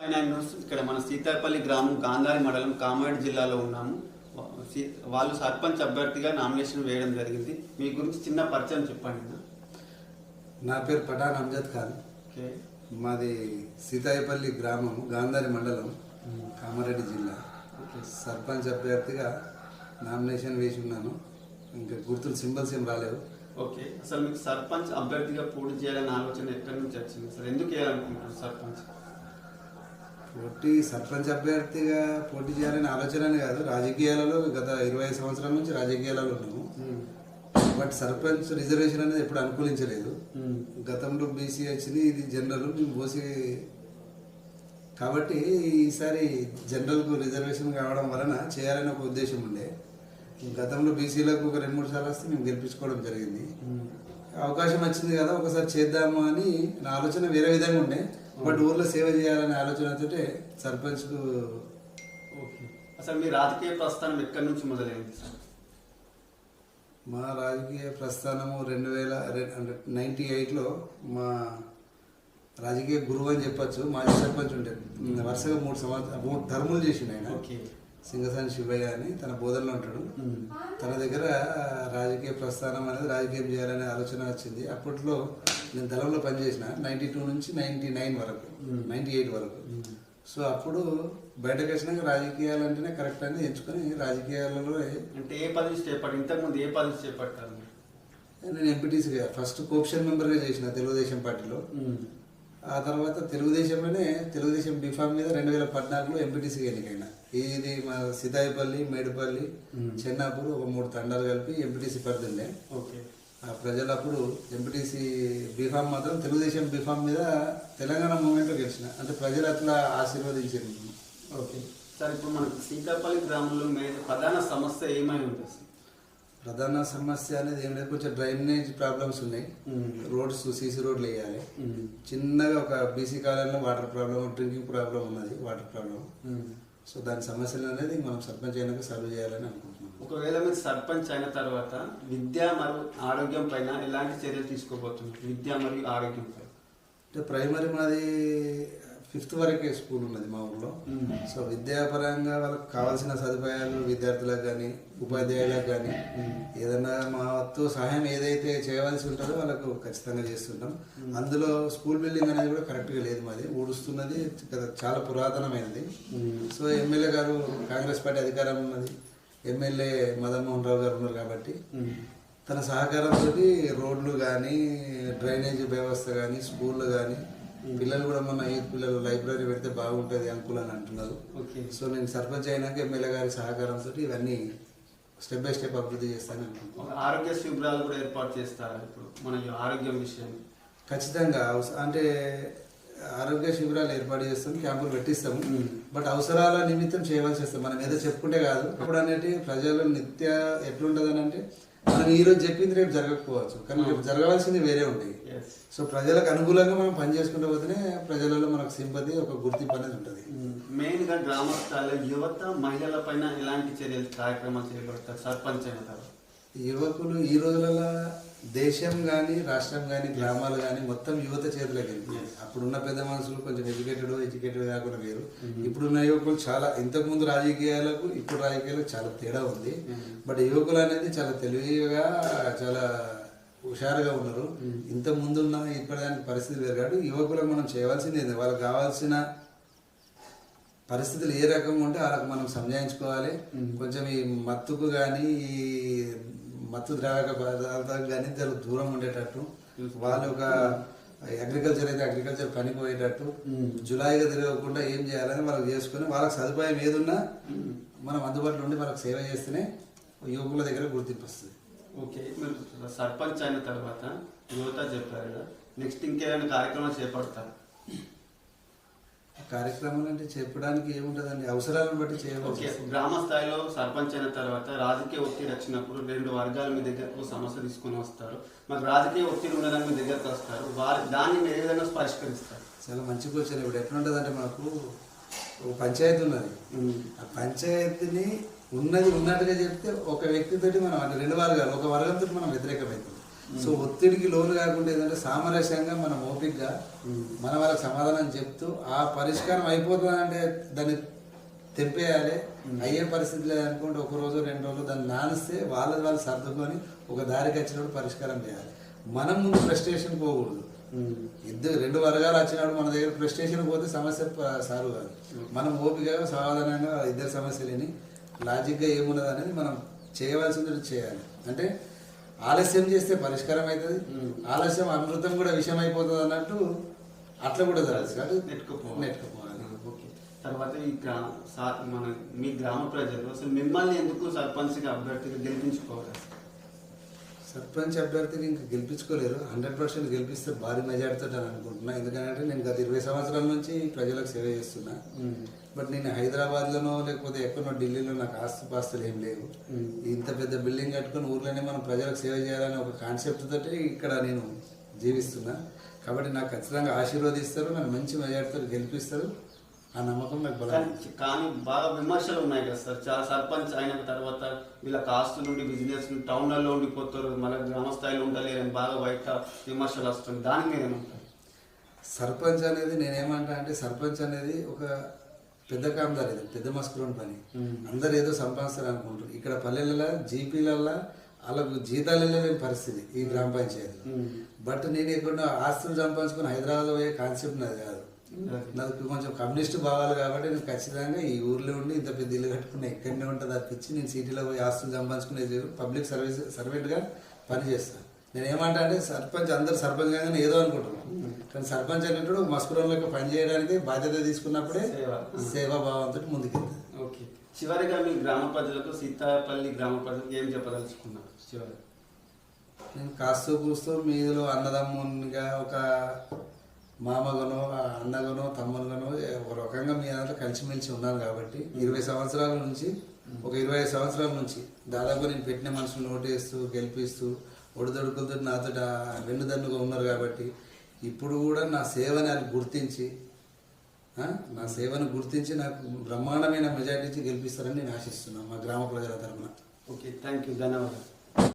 ఇక్కడ మన సీతాపల్లి గ్రామం గాంధారి మండలం కామారెడ్డి జిల్లాలో ఉన్నాము. వాళ్ళు సర్పంచ్ అభ్యర్థిగా నామినేషన్ వేయడం జరిగింది. మీ గురించి చిన్న పరిచయం చెప్పండి. నా పేరు పఠాన్ అమ్జద్ ఖాన్. మాది సీతాయపల్లి గ్రామం గాంధారి మండలం కామారెడ్డి జిల్లా. సర్పంచ్ అభ్యర్థిగా నామినేషన్ వేసి ఉన్నాను. ఇంకా గుర్తులు సింబల్స్ ఏం రాలేవు. ఓకే, అసలు మీకు సర్పంచ్ అభ్యర్థిగా పోటీ చేయాలనే ఆలోచన ఎక్కడి నుంచి వచ్చింది? అసలు ఎందుకు చేయాలనుకుంటున్నారు సర్పంచ్? సర్పంచ్ అభ్యర్థిగా పోటీ చేయాలనే ఆలోచన కాదు. రాజకీయాలలో గత 25 సంవత్సరాల నుంచి రాజకీయాలలో ఉన్నాము. బట్ సర్పంచ్ రిజర్వేషన్ అనేది ఎప్పుడు అనుకూలించలేదు. గతంలో బీసీ వచ్చింది, ఇది జనరల్, మేము ఓసీ కాబట్టి ఈసారి జనరల్కు రిజర్వేషన్ కావడం వలన చేయాలని ఒక ఉద్దేశం ఉండే. గతంలో బీసీలకు ఒక 2-3 సార్లు వస్తే మేము గెలిపించుకోవడం జరిగింది. అవకాశం వచ్చింది కదా, ఒకసారి చేద్దాము అని నా ఆలోచన వేరే విధంగా ఉండే. బట్ ఊర్లో సేవ చేయాలనే ఆలోచనతో సర్పంచ్కు. ఓకే, అసలు మీ రాజకీయ ప్రస్థానం ఎక్కడి నుంచి మొదలైంది సార్? మా రాజకీయ ప్రస్థానము 1998లో మా రాజకీయ గురువు అని చెప్పచ్చు. మాజీ సర్పంచ్ ఉంటే వరుసగా 3 టర్ములు చేసిండు ఆయన. సింగసాని శివయ్య అని తన బోధనలో ఉంటాడు. తన దగ్గర రాజకీయ ప్రస్థానం అనేది రాజకీయం చేయాలనే ఆలోచన వచ్చింది. అప్పట్లో నేను దళంలో పనిచేసిన 92 నుంచి 99 వరకు, 98 వరకు. సో అప్పుడు బయటకు వచ్చినాక రాజకీయాలు అంటేనే కరెక్ట్ అని ఎంచుకొని రాజకీయాలలో. అంటే ఏ పదవి చేపట్టారు? ఇంతకుముందు ఏ పదవి చేపట్టారు? నేను ఎంపీటీసీగా ఫస్ట్ కోఆప్షన్ మెంబర్గా చేసిన తెలుగుదేశం పార్టీలో. ఆ తర్వాత తెలుగుదేశంలోనే తెలుగుదేశం డిఫామ్ మీద 2014లో ఎంపీటీసీగా ఎన్నికైనా. ఇది మా సీతాయపల్లి, మేడిపల్లి, చెన్నాపూర్ ఒక 3 తండాలు కలిపి ఎంపీటీసీ పరిధి ఉండే. ఆ ప్రజలు అప్పుడు ఎంపీటీసీ బీఫామ్ మాత్రం తెలుగుదేశం బీఫామ్ మీద తెలంగాణ మూమెంట్లో గెలిచిన. అంటే ప్రజలు అట్లా ఆశీర్వదించారు. ఓకే సార్, ఇప్పుడు మనకు సీతాపల్లి గ్రామంలో ప్రధాన సమస్య ఏమై ఉంటుంది? ప్రధాన సమస్య అనేది ఏం లేదు, కొంచెం డ్రైనేజ్ ప్రాబ్లమ్స్ ఉన్నాయి. రోడ్స్ సీసీ రోడ్లు వేయాలి. చిన్నగా ఒక బీసీ కాలంలో వాటర్ ప్రాబ్లం, డ్రింకింగ్ ప్రాబ్లం ఉన్నది, వాటర్ ప్రాబ్లం. సో దాని సమస్యలు అనేది మనం సర్పంచ్ అయినాక సాల్వ్ చేయాలని అనుకుంటున్నాం. ఒకవేళ మీరు సర్పంచ్ అయిన తర్వాత విద్య మరియు ఆరోగ్యం పైన ఎలాంటి చర్యలు తీసుకోబోతున్నారు? విద్య మరియు ఆరోగ్యం పైన అంటే ప్రైమరీ మాది 5th వరకే స్కూల్ ఉన్నది మా ఊర్లో. సో విద్యాపరంగా వాళ్ళకి కావాల్సిన సదుపాయాలు విద్యార్థులకు కానీ ఉపాధ్యాయులకు కానీ ఏదైనా మాతో సహాయం ఏదైతే చేయవలసి ఉంటుందో వాళ్ళకు ఖచ్చితంగా చేస్తుంటాం. అందులో స్కూల్ బిల్డింగ్ అనేది కూడా కరెక్ట్గా లేదు, మాది ఊడుస్తున్నది, చాలా పురాతనమైనది. సో ఎమ్మెల్యే గారు కాంగ్రెస్ పార్టీ అధికారం ఉన్నది, ఎమ్మెల్యే మదన్ మోహన్ రావు గారు ఉన్నారు కాబట్టి తన సహకారంతో రోడ్లు కానీ డ్రైనేజ్ వ్యవస్థ కానీ స్కూళ్ళు కానీ పిల్లలు కూడా మొన్న యూత్ పిల్లలు లైబ్రరీ పెడితే బాగుంటుంది అంకుల్ అని అంటున్నారు. సో నేను సర్పంచ్ అయినాక ఎమ్మెల్యే గారి సహకారంతో ఇవన్నీ స్టెప్ బై స్టెప్ అభివృద్ధి చేస్తాను అనుకుంటున్నాను. ఆరోగ్య శిబిరాలు కూడా ఏర్పాటు చేస్తారు ఇప్పుడు మన ఆరోగ్యం విషయం? ఖచ్చితంగా అంటే ఆరోగ్య శిబిరాలు ఏర్పాటు చేస్తాం, క్యాంపులు పెట్టిస్తాము. బట్ అవసరాల నిమిత్తం చేయవలసి వస్తాం. మనం ఏదో చెప్పుకుంటే కాదు. ఇప్పుడు అనేది ప్రజలు నిత్య ఎట్లుంటుంది అని అంటే మనం ఈరోజు చెప్పింది రేపు జరగకపోవచ్చు, కానీ రేపు జరగవలసింది వేరే ఉంటాయి. సో ప్రజలకు అనుకూలంగా మనం పని చేసుకుంటూ పోతేనే ప్రజలలో మనకు సింపతి, ఒక గుర్తింపు అనేది ఉంటుంది. మెయిన్గా గ్రామ స్థాయిలో యువత మహిళల పైన ఎలాంటి చర్యలు కార్యక్రమాలు చేపడతారు సర్పంచ్ అయిన తర్వాత? యువకులు ఈ రోజులలో దేశం కానీ రాష్ట్రం కానీ గ్రామాలు కానీ మొత్తం యువత చేతులకు వెళ్తుంది. అప్పుడున్న పెద్ద మనుషులు కొంచెం ఎడ్యుకేటెడ్ కాకుండా వేరు. ఇప్పుడున్న యువకులు చాలా, ఇంతకుముందు రాజకీయాలకు ఇప్పుడు రాజకీయాలకు చాలా తేడా ఉంది. బట్ యువకులు అనేది చాలా తెలివిగా చాలా హుషారుగా ఉన్నారు. ఇంత ముందున్న ఇప్పటిదానికి పరిస్థితి వేరు కాదు. యువకులకు మనం చేయవలసింది ఏంటి, వాళ్ళకి కావాల్సిన పరిస్థితులు ఏ రకంగా ఉంటే వాళ్ళకి మనం సంజాయించుకోవాలి. కొంచెం ఈ మత్తుకు కానీ ఈ మత్తు ద్రావక పదార్థాలకు కానీ చాలా దూరం ఉండేటట్టు, వాళ్ళు ఒక అగ్రికల్చర్ అయితే అగ్రికల్చర్ పనిపోయేటట్టు జులాయిగా తిరగకుండా ఏం చేయాలని వాళ్ళకి చేసుకుని వాళ్ళకి సదుపాయం ఏదున్నా మనం అందుబాటులో ఉండి వాళ్ళకి సేవ చేస్తేనే యువకుల దగ్గర గుర్తింపు వస్తుంది. ఓకే, మీరు సర్పంచ్ అయిన తర్వాత యువత చెప్పారు కదా, నెక్స్ట్ ఇంకేమైనా కార్యక్రమాలు చేపడతారు? కార్యక్రమాలు అంటే చెప్పడానికి ఏముంటుందండి, అవసరాలను బట్టి చేయవచ్చు. గ్రామ స్థాయిలో సర్పంచ్ అయిన తర్వాత రాజకీయ ఒత్తిడి వచ్చినప్పుడు 2 వర్గాలు మీ దగ్గరకు సమస్య తీసుకుని వస్తారు. మాకు రాజకీయ ఒత్తిడి ఉండడానికి మీ దగ్గరకు వస్తారు, దాన్ని మీరు ఏ విధంగా పరిష్కరిస్తారు? చాలా మంచి క్వశ్చన్. ఇప్పుడు ఎట్లుంటుంది అంటే మాకు ఒక పంచాయతీ ఉన్నది. ఆ పంచాయతీని ఉన్నది ఉన్నట్టుగా చెప్తే ఒక వ్యక్తితోటి మనం అంటే 2 వర్గాలు, ఒక వర్గంతో మనం వ్యతిరేకమవుతుంది. సో ఒత్తిడికి లోను కాకుండా ఏంటంటే సామరస్యంగా మనం ఓపికగా మన వాళ్ళకి సమాధానం చెప్తూ ఆ పరిష్కారం అయిపోతుందంటే దాన్ని తెంపేయాలి. అయ్యే పరిస్థితి లేదనుకుంటే ఒక రోజు 2 రోజులు దాన్ని నానిస్తే వాళ్ళది వాళ్ళు సర్దుకొని ఒక దారికి వచ్చినప్పుడు పరిష్కారం చేయాలి. మనం ముందు ఫ్రస్ట్రేషన్ పోకూడదు. ఇద్దరు 2 వర్గాలు వచ్చినప్పుడు మన దగ్గర ఫ్రస్ట్రేషన్ పోతే సమస్య సాల్వ్ కాదు. మనం ఓపికగా సావధానంగా ఇద్దరు సమస్యలని లాజిక్గా ఏమున్నది అనేది మనం చేయవలసింది చేయాలి. అంటే ఆలస్యం చేస్తే పరిష్కారం అవుతుంది, ఆలస్యం అమృతం కూడా విషయం అయిపోతుంది అన్నట్టు అట్లా కూడా జరగదు. నెట్టుకుపోవాలి. ఓకే. తర్వాత ఈ మీ గ్రామ ప్రజలు అసలు మిమ్మల్ని ఎందుకు సర్పంచ్గా అభ్యర్థిగా గెలిపించుకోవాలి? సర్పంచ్ అభ్యర్థిని ఇంకా గెలిపించుకోలేరు. 100% గెలిపిస్తే భారీ మెజార్టీతో అని అనుకుంటున్నా. ఎందుకంటే నేను గత 20 సంవత్సరాల నుంచి ప్రజలకు సేవ చేస్తున్నా. బట్ నేను హైదరాబాద్లోనో లేకపోతే ఎక్కడో ఢిల్లీలో నాకు ఆస్తుపాస్తులు ఏం లేవు. ఇంత పెద్ద బిల్డింగ్ కట్టుకుని ఊర్లోనే మనం ప్రజలకు సేవ చేయాలనే ఒక కాన్సెప్ట్ తోటి ఇక్కడ నేను జీవిస్తున్నా. కాబట్టి నాకు ఖచ్చితంగా ఆశీర్వదిస్తారు, నన్ను మంచి మెజార్టీతో గెలిపిస్తారు. ఆ నమ్మకం నాకు బలం. కానీ బాగా విమర్శలు ఉన్నాయి కదా సార్, చాలా సర్పంచ్ అయిన తర్వాత వీళ్ళ కాస్ట్ నుండి బిజినెస్ టౌన్లలో ఉండిపోతారు, మళ్ళీ గ్రామ స్థాయిలో ఉండలేరని బాగా బయట విమర్శలు వస్తుంది. దానికి మీరు ఏమంటారు? సర్పంచ్ అనేది నేనేమంటా అంటే సర్పంచ్ అనేది ఒక పెద్ద కామదారి, ఇది పెద్ద మస్కులోని పని. అందరు ఏదో సంపాదిస్తారు అనుకుంటారు. ఇక్కడ పల్లెలలో జీపీలలో వాళ్ళకు జీతాలు లేని పరిస్థితి ఈ గ్రామ పంచాయతీ. బట్ నేను ఇక్కడ ఆస్తులు సంపాదించుకుని హైదరాబాద్ పోయే కాన్సెప్ట్ నాది కాదు. నాకు కొంచెం కమ్యూనిస్ట్ భావాలు కాబట్టి నేను ఖచ్చితంగా ఈ ఊర్లో ఉండి ఇంత పెద్ద ఇల్లు కట్టుకున్నా ఇక్కడనే ఉంటుంది తప్పించి నేను సిటీలో పోయి ఆస్తులు సంపాదించుకునే పబ్లిక్ సర్వెంట్గా పనిచేస్తాను. నేను ఏమంటా అంటే సర్పంచ్ అందరు సర్పంచ్ కాగానే ఏదో అనుకుంటున్నాను, కానీ సర్పంచ్ అనేటప్పుడు మస్కురంలో పనిచేయడానికి బాధ్యత తీసుకున్నప్పుడే సేవాభావంతో ముందుకెళ్తాను. ఓకే. చివరిగా మీ గ్రామ ప్రజలకు, సీతాపల్లి గ్రామ ప్రజలకు ఏం చెప్పదలుచుకున్నారు? చివరి నేను కాస్తో కూస్తూ మీలో అన్నదమ్మునిగా ఒక మామగానో అన్నగానో తమ్మునిగానో ఒక రకంగా మీ దాంట్లో కలిసిమెలిసి ఉన్నాను కాబట్టి 20 సంవత్సరాల నుంచి ఒక 25 సంవత్సరాల నుంచి దాదాపు నేను పెట్టిన మనుషులు నోటేస్తూ గెలిపిస్తూ ఒడిదొడుకులతో నాతో వెన్నుదన్నుగా ఉన్నారు. కాబట్టి ఇప్పుడు కూడా నా సేవని అది గుర్తించి నాకు బ్రహ్మాండమైన మెజార్టీ ఇచ్చి గెలిపిస్తారని నేను ఆశిస్తున్నాను మా గ్రామ ప్రజల తరఫున. ఓకే, థ్యాంక్ యూ, ధన్యవాదాలు.